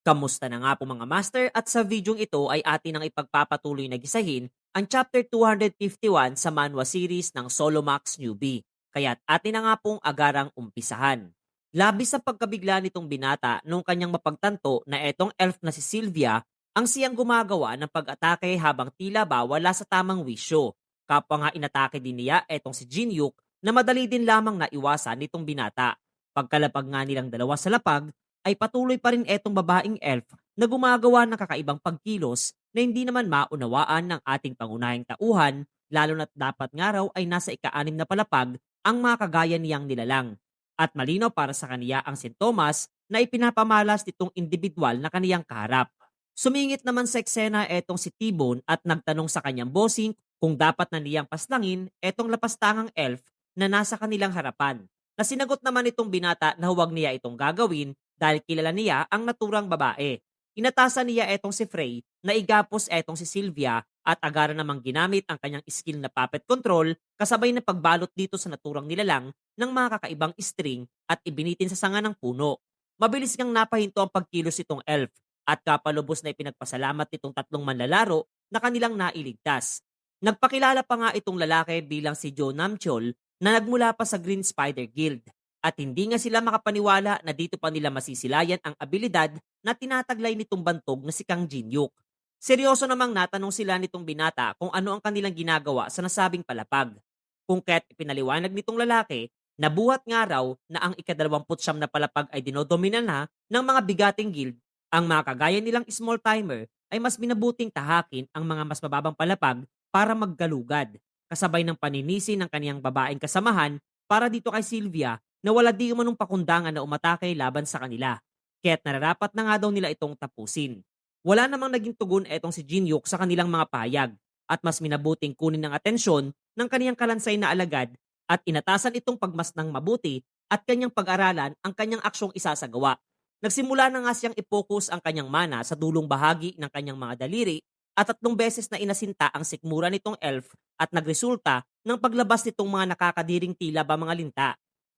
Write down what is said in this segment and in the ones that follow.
Kamusta na nga po mga master at sa videong ito ay atin ang ipagpapatuloy na gisahin ang Chapter 251 sa manhwa series ng Solomax Newbie. Kaya't atin na nga pong agarang umpisahan. Labis sa pagkabigla nitong binata nung kanyang mapagtanto na etong elf na si Sylvia ang siyang gumagawa ng pag-atake habang tila ba wala sa tamang wisyo. Kapwa nga inatake din niya etong si Jinyuk na madali din lamang naiwasan nitong binata. Pagkalapag nga nilang dalawa sa lapag, ay patuloy pa rin etong babaeng elf na gumagawa ng kakaibang pagkilos na hindi naman maunawaan ng ating pangunahing tauhan, lalo na't dapat nga raw ay nasa ika-6 na palapag ang mga kagaya niyang nilalang. At malinaw para sa kaniya ang sintomas na ipinapamalas nitong individual na kaniyang kaharap. Sumingit naman sa eksena etong si T-Bone at nagtanong sa kanyang bossing kung dapat na niyang paslangin etong lapastangang elf na nasa kanilang harapan. Na sinagot naman itong binata na huwag niya itong gagawin dahil kilala niya ang naturang babae. Inatasan niya etong si Frey na igapos etong si Sylvia at agara namang ginamit ang kanyang skill na puppet control kasabay na pagbalot dito sa naturang nilalang ng mga kakaibang string at ibinitin sa sanga ng puno. Mabilis ngang napahinto ang pagkilos nitong elf at kapalubos na ipinagpasalamat nitong tatlong manlalaro na kanilang nailigtas. Nagpakilala pa nga itong lalaki bilang si Joe Namchol na nagmula pa sa Green Spider Guild at hindi nga sila makapaniwala na dito pa nila masisilayan ang abilidad na tinataglay nitong bantog na si Kang Jinyuk. Seryoso namang natanong sila nitong binata kung ano ang kanilang ginagawa sa nasabing palapag. Kung kaya't ipinaliwanag nitong lalaki na buhat nga raw na ang ika-29 na palapag ay dinodomina na ng mga bigating guild, ang mga kagaya nilang small timer ay mas minabuting tahakin ang mga mas mababang palapag para maggalugad, kasabay ng paninisi ng kaniyang babaeng kasamahan para dito kay Sylvia na wala di umanong pakundangan na umatake laban sa kanila. Kaya't nararapat na nga daw nila itong tapusin. Wala namang naging tugon etong si Jinyuk sa kanilang mga pahayag at mas minabuting kunin ng atensyon ng kaniyang kalansay na alagad at inatasan itong pagmasnang mabuti at kanyang pag-aralan ang kanyang aksyong isasagawa. Nagsimula na nga siyang ipokus ang kanyang mana sa dulong bahagi ng kanyang mga daliri at 3 beses na inasinta ang sikmura nitong elf at nagresulta ng paglabas nitong mga nakakadiring tila ba mga linta.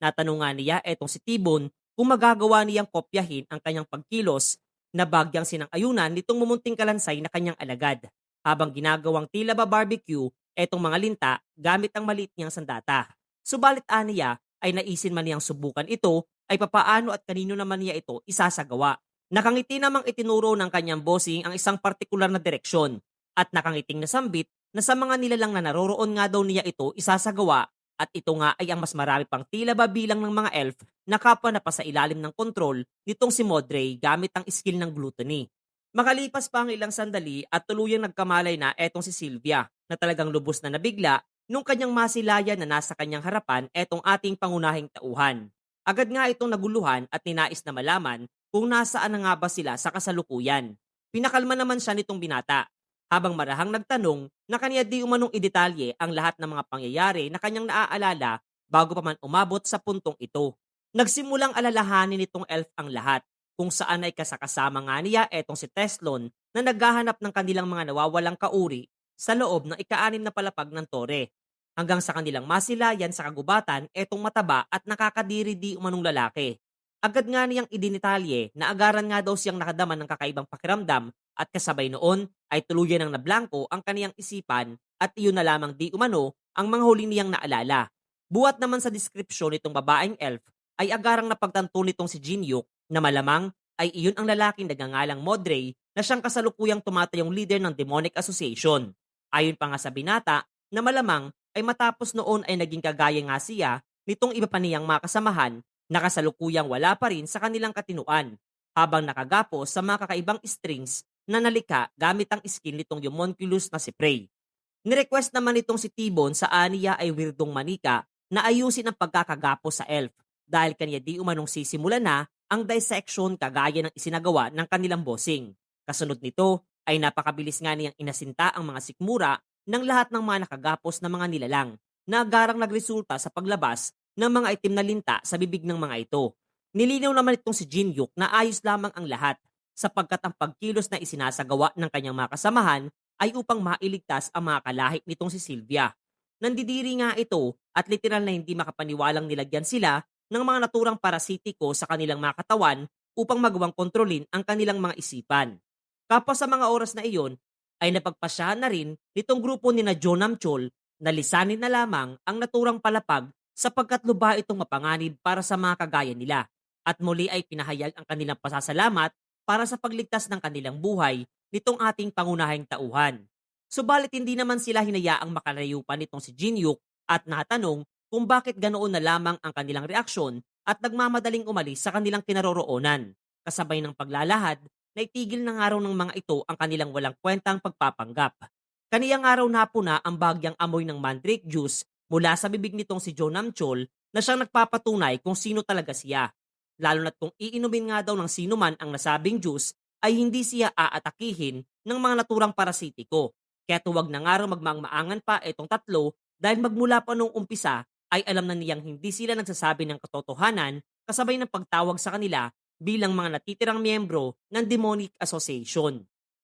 Natanong nga niya etong si Tibon kung magagawa niyang kopyahin ang kanyang pagkilos na bagyang sinang-ayunan nitong mumunting kalansay na kanyang alagad. Habang ginagawang tila ba barbecue, etong mga linta gamit ang maliit niyang sandata. Subalit aniya ay naisin man niyang subukan ito ay papaano at kanino naman niya ito isasagawa. Nakangiti namang itinuro ng kanyang bossing ang isang partikular na direksyon at nakangiting nasambit na sa mga nilalang na naroroon nga daw niya ito isasagawa at ito nga ay ang mas marami pang tila ba bilang ng mga elf na kapwa na pa sa ilalim ng kontrol nitong si Modray gamit ang skill ng gluttony. Makalipas pa ang ilang sandali at tuluyang nagkamalay na etong si Sylvia na talagang lubos na nabigla nung kanyang masilayan na nasa kanyang harapan etong ating pangunahing tauhan. Agad nga itong naguluhan at ninais na malaman kung nasaan na nga ba sila sa kasalukuyan. Pinakalma naman siya nitong binata habang marahang nagtanong na kaniya di umanong idetalye ang lahat ng mga pangyayari na kanyang naaalala bago pa man umabot sa puntong ito. Nagsimulang alalahanin nitong elf ang lahat kung saan ay kasakasama nga niya etong si Teslon na naghahanap ng kanilang mga nawawalang kauri sa loob ng ika-6 na palapag ng tore. Hanggang sa kanilang masilayan sa kagubatan etong mataba at nakakadiri di umanong lalaki. Agad nga niyang idinitalye na agaran nga daw siyang nakadaman ng kakaibang pakiramdam at kasabay noon ay tuluyan ng nablangko ang kaniyang isipan at iyon na lamang di umano ang mga huli niyang naalala. Buhat naman sa deskripsyon nitong babaeng elf ay agarang napagtanto nitong si Jinyuk na malamang ay iyon ang lalaking nagngangalang Modray na siyang kasalukuyang tumatayong leader ng Demonic Association. Ayon pa nga sa binata na malamang ay matapos noon ay naging kagaya nga siya nitong iba pa niyang mga kasamahan na kasalukuyang wala pa rin sa kanilang katinuan habang nakagapos sa mga kakaibang strings na nalika gamit ang skin nitong homunculus na si Prey. Nirequest naman itong si Tibon sa aniya ay weirdong manika na ayusin ang pagkakagapos sa elf dahil kanya di umanong sisimula na ang dissection kagaya ng isinagawa ng kanilang bossing. Kasunod nito ay napakabilis nga niyang inasinta ang mga sikmura ng lahat ng mga nakagapos na mga nilalang na agarang nagresulta sa paglabas ng mga itim na linta sa bibig ng mga ito. Nilinaw naman itong si Jinyuk na ayos lamang ang lahat sapagkat ang pagkilos na isinasagawa ng kanyang mga kasamahan ay upang mailigtas ang mga kalahik nitong si Sylvia. Nandidiri nga ito at literal na hindi makapaniwalang nilagyan sila ng mga naturang parasitiko sa kanilang mga katawan upang magawang kontrolin ang kanilang mga isipan. Kapwa sa mga oras na iyon, ay napagpasyahan na rin nitong grupo ni na Jonam Chol na lisanin na lamang ang naturang palapag sapagkat lubha itong mapanganib para sa mga kagaya nila at muli ay pinahayag ang kanilang pasasalamat para sa pagligtas ng kanilang buhay nitong ating pangunahing tauhan. Subalit hindi naman sila hinayaang makalayo pa nitong si Jinyuk at natanong kung bakit ganoon na lamang ang kanilang reaksyon at nagmamadaling umalis sa kanilang kinaroroonan. Kasabay ng paglalahad, naitigil ng araw ng mga ito ang kanilang walang kwentang pagpapanggap. Kaniyang araw na po na ang bagyang amoy ng mandrake juice mula sa bibig nitong si Jonam Chol na siyang nagpapatunay kung sino talaga siya. Lalo na't kung iinumin nga daw ng sino man ang nasabing juice, ay hindi siya aatakihin ng mga naturang parasitiko. Kaya tuwag na nga raw magmaangan pa itong tatlo dahil magmula pa nung umpisa ay alam na niyang hindi sila nagsasabi ng katotohanan kasabay ng pagtawag sa kanila bilang mga natitirang miyembro ng Demonic Association.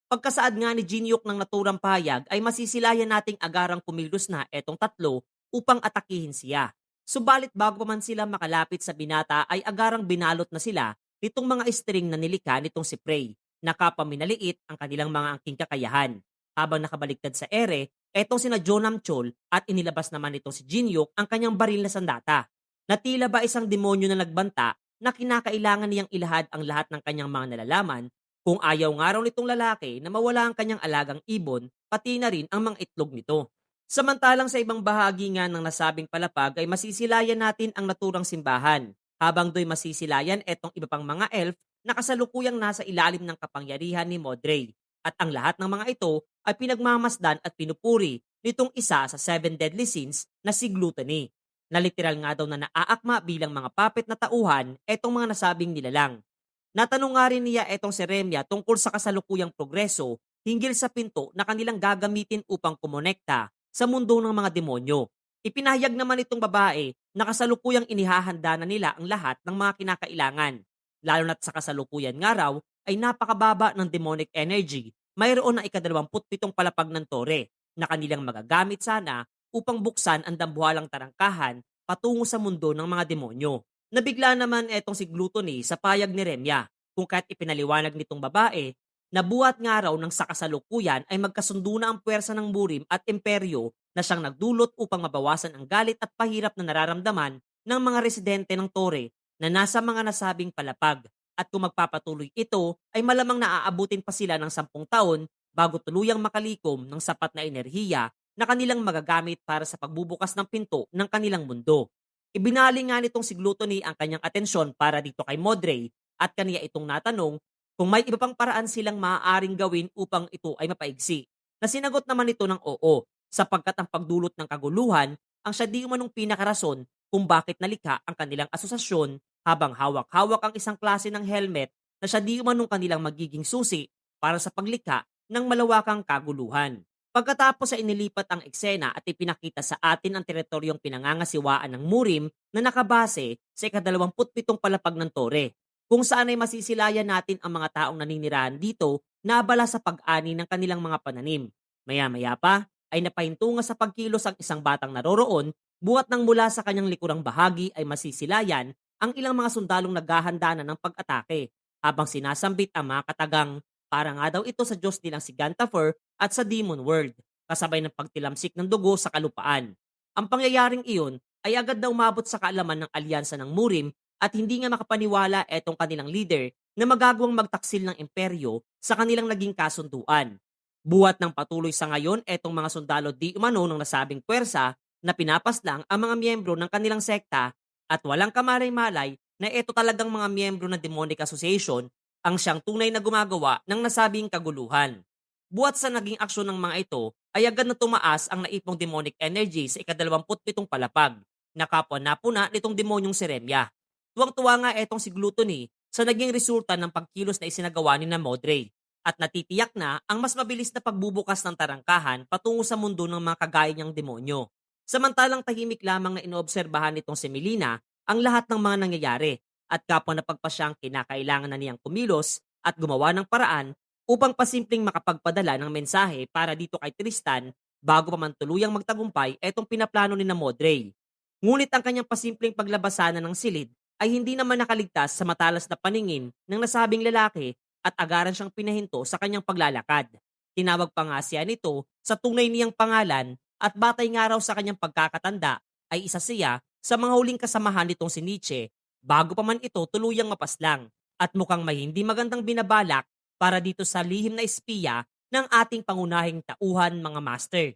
Pagkasaad nga ni Jinyuk ng naturang pahayag ay masisilayan nating agarang kumilos na etong tatlo upang atakihin siya. Subalit bago pa man sila makalapit sa binata ay agarang binalot na sila nitong mga string na nilika nitong si Prey na kapaminaliit ang kanilang mga angking kakayahan. Habang nakabaliktad sa ere, etong sina Jonam Chol at inilabas naman nitong si Jinyuk ang kanyang baril na sandata na tila ba isang demonyo na nagbanta na kinakailangan niyang ilahad ang lahat ng kanyang mga nalalaman kung ayaw nga raw nitong lalaki na mawala ang kanyang alagang ibon, pati na rin ang mga itlog nito. Samantalang sa ibang bahagi nga ng nasabing palapag ay masisilayan natin ang naturang simbahan, habang do'y masisilayan etong iba pang mga elf na kasalukuyang nasa ilalim ng kapangyarihan ni Modrey. At ang lahat ng mga ito ay pinagmamasdan at pinupuri nitong isa sa 7 deadly sins na si gluttony, na literal nga daw na naaakma bilang mga puppet na tauhan etong mga nasabing nilalang. Natanong nga rin niya etong si Remya tungkol sa kasalukuyang progreso hinggil sa pinto na kanilang gagamitin upang kumonekta sa mundo ng mga demonyo. Ipinahayag naman itong babae na kasalukuyang inihahanda na nila ang lahat ng mga kinakailangan. Lalo na't sa kasalukuyan nga raw ay napakababa ng demonic energy, mayroon na ika-27 palapag ng tore na kanilang magagamit sana upang buksan ang dambuhalang tarangkahan patungo sa mundo ng mga demonyo. Nabigla naman etong si Gluttony sa payag ni Remya kung kahit ipinaliwanag nitong babae na buhat nga raw ng sa kasalukuyan ay magkasundo na ang puwersa ng burim at imperyo na siyang nagdulot upang mabawasan ang galit at pahirap na nararamdaman ng mga residente ng Tore na nasa mga nasabing palapag. At kung magpapatuloy ito ay malamang naaabutin pa sila ng 10 taon bago tuluyang makalikom ng sapat na enerhiya na kanilang magagamit para sa pagbubukas ng pinto ng kanilang mundo. Ibinali nga nitong si Gluttony ang kanyang atensyon para dito kay Modrey at kaniya itong natanong kung may iba pang paraan silang maaaring gawin upang ito ay mapaigsi. Na sinagot naman ito ng oo, sapagkat ang pagdulot ng kaguluhan ang siya di umanong pinakarason kung bakit nalikha ang kanilang asosasyon habang hawak-hawak ang isang klase ng helmet na siya di umanong kanilang magiging susi para sa paglikha ng malawakang kaguluhan. Pagkatapos ay inilipat ang eksena at ipinakita sa atin ang teritoryong pinangangasiwaan ng Murim na nakabase sa ika-27 palapag ng Tore, kung saan ay masisilayan natin ang mga taong naninirahan dito na abala sa pag-ani ng kanilang mga pananim. Maya-maya pa ay napahinto nga sa pagkilos ang isang batang naroroon buhat nang mula sa kanyang likurang bahagi ay masisilayan ang ilang mga sundalong naghahanda na ng pag-atake habang sinasambit ang mga katagang para nga daw ito sa Diyos nilang si Gantafer at sa Demon World, kasabay ng pagtilamsik ng dugo sa kalupaan. Ang pangyayaring iyon ay agad daw umabot sa kaalaman ng alyansa ng Murim at hindi nga makapaniwala etong kanilang leader na magagawang magtaksil ng imperyo sa kanilang naging kasunduan. Buhat ng patuloy sa ngayon etong mga sundalo di umano ng nasabing puwersa na pinapaslang ang mga miyembro ng kanilang sekta at walang kamaray-malay na ito talagang mga miyembro ng Demonic Association ang siyang tunay na gumagawa ng nasabing kaguluhan. Buhat sa naging aksyon ng mga ito ay agad na tumaas ang naipong demonic energy sa ika-27 palapag na kapwa napuna nitong demonyong si Remya. Tuwang-tuwa nga etong si Gluttony sa naging resulta ng pagkilos na isinagawa ni na Modrey at natitiyak na ang mas mabilis na pagbubukas ng tarangkahan patungo sa mundo ng mga kagaya niyang demonyo. Samantalang tahimik lamang na inoobserbahan nitong si Melina ang lahat ng mga nangyayari at kapwa napagpasyang kinakailangan na niyang kumilos at gumawa ng paraan upang pasimpleng makapagpadala ng mensahe para dito kay Tristan bago pa man tuluyang magtagumpay etong pinaplano ni na Modrey. Ngunit ang kanyang pasimpleng paglabasanan ng silid ay hindi naman nakaligtas sa matalas na paningin ng nasabing lalaki at agaran siyang pinahinto sa kanyang paglalakad. Tinawag pa nga siya nito sa tunay niyang pangalan at batay nga raw sa kanyang pagkakatanda ay isa siya sa mga huling kasamahan nitong si Nietzsche bago pa man ito tuluyang mapaslang at mukhang may hindi magandang binabalak para dito sa lihim na espiya ng ating pangunahing tauhan mga master.